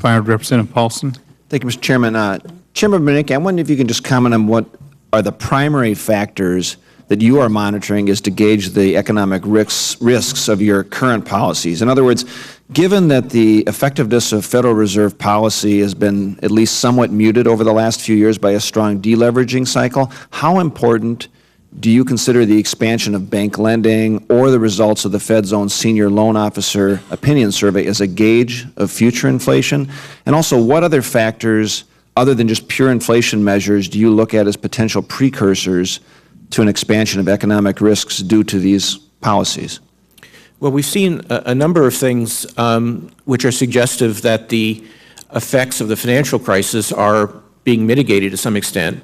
expired. Representative Paulsen. Thank you, Mr. Chairman. Chairman Bernanke, I wonder if you can just comment on what are the primary factors that you are monitoring is to gauge the economic risks of your current policies. In other words, given that the effectiveness of Federal Reserve policy has been at least somewhat muted over the last few years by a strong deleveraging cycle, how important do you consider the expansion of bank lending or the results of the Fed's own senior loan officer opinion survey as a gauge of future inflation? And also, what other factors, other than just pure inflation measures, do you look at as potential precursors to an expansion of economic risks due to these policies? Well, we've seen a number of things which are suggestive that the effects of the financial crisis are being mitigated to some extent.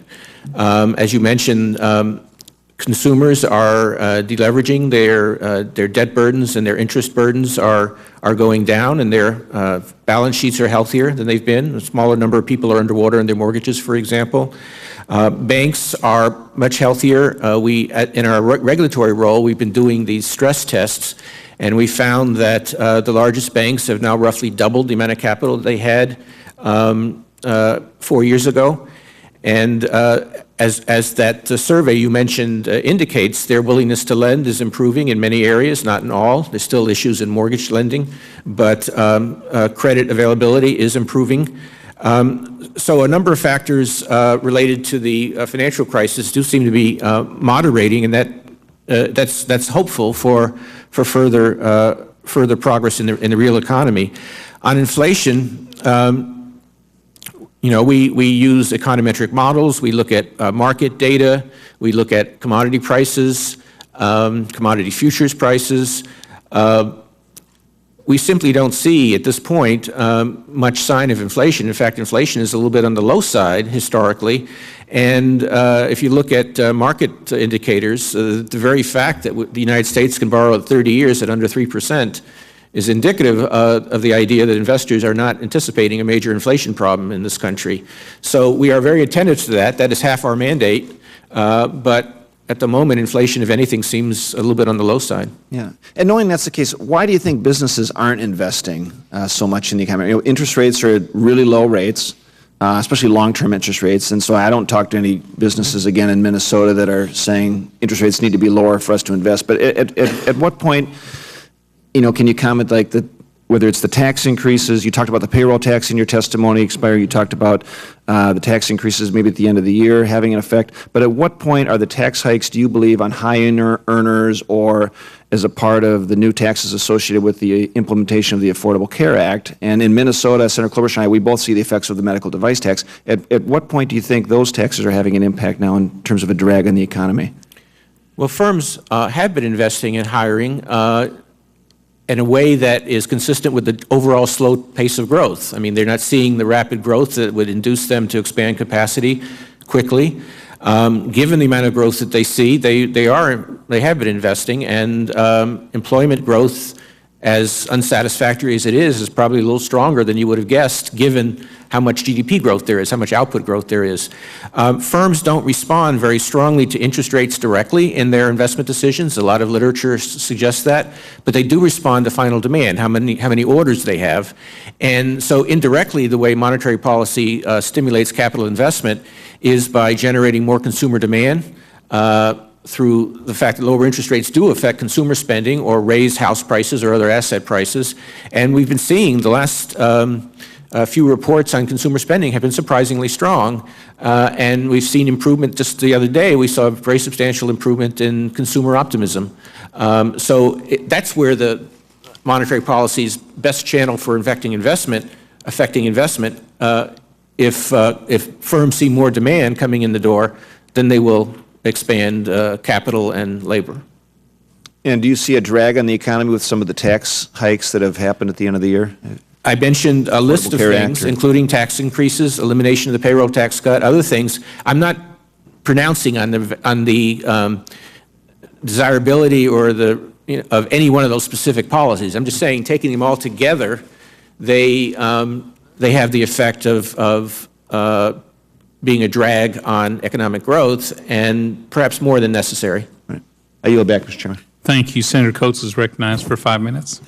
As you mentioned, consumers are deleveraging, their debt burdens and their interest burdens are going down, and their balance sheets are healthier than they've been. A smaller number of people are underwater in their mortgages, for example. Banks are much healthier. In our regulatory role, we've been doing these stress tests, and we found that the largest banks have now roughly doubled the amount of capital they had 4 years ago. And as that survey you mentioned indicates, their willingness to lend is improving in many areas, not in all. There's still issues in mortgage lending, but credit availability is improving. So a number of factors related to the financial crisis do seem to be moderating, and that's hopeful for further progress in the real economy. On inflation, we use econometric models. We look at market data. We look at commodity prices, commodity futures prices. We simply don't see at this point much sign of inflation. In fact, inflation is a little bit on the low side historically. And if you look at market indicators, the very fact that the United States can borrow 30 years at under 3% is indicative of the idea that investors are not anticipating a major inflation problem in this country. So we are very attentive to that. That is half our mandate. But at the moment, inflation, if anything, seems a little bit on the low side. Yeah. And knowing that's the case, why do you think businesses aren't investing so much in the economy? Interest rates are at really low rates, especially long-term interest rates. And so I don't talk to any businesses, again, in Minnesota that are saying interest rates need to be lower for us to invest. But at what point, can you comment whether it's the tax increases? You talked about the payroll tax in your testimony expiring. You talked about the tax increases maybe at the end of the year having an effect. But at what point are the tax hikes, do you believe, on high earners or as a part of the new taxes associated with the implementation of the Affordable Care Act? And in Minnesota, Senator Klobuchar and I, we both see the effects of the medical device tax. At what point do you think those taxes are having an impact now in terms of a drag on the economy? Well, firms have been investing in hiring in a way that is consistent with the overall slow pace of growth. I mean, they're not seeing the rapid growth that would induce them to expand capacity quickly. Given the amount of growth that they see, they have been investing, and employment growth, as unsatisfactory as it is probably a little stronger than you would have guessed, given how much GDP growth there is, how much output growth there is. Firms don't respond very strongly to interest rates directly in their investment decisions. A lot of literature suggests that, but they do respond to final demand, how many orders they have. And so indirectly, the way monetary policy stimulates capital investment is by generating more consumer demand through the fact that lower interest rates do affect consumer spending or raise house prices or other asset prices. And we've been seeing the last few reports on consumer spending have been surprisingly strong, and we've seen improvement. Just the other day, we saw a very substantial improvement in consumer optimism. That's where the monetary policy's best channel for affecting investment. If firms see more demand coming in the door, then they will expand capital and labor. And do you see a drag on the economy with some of the tax hikes that have happened at the end of the year? I mentioned a list of things, including tax increases, elimination of the payroll tax cut, other things. I'm not pronouncing on the desirability or of any one of those specific policies. I'm just saying, taking them all together, they have the effect of being a drag on economic growth, and perhaps more than necessary. Right. I yield back, Mr. Chairman. Thank you. Senator Coates is recognized for 5 minutes.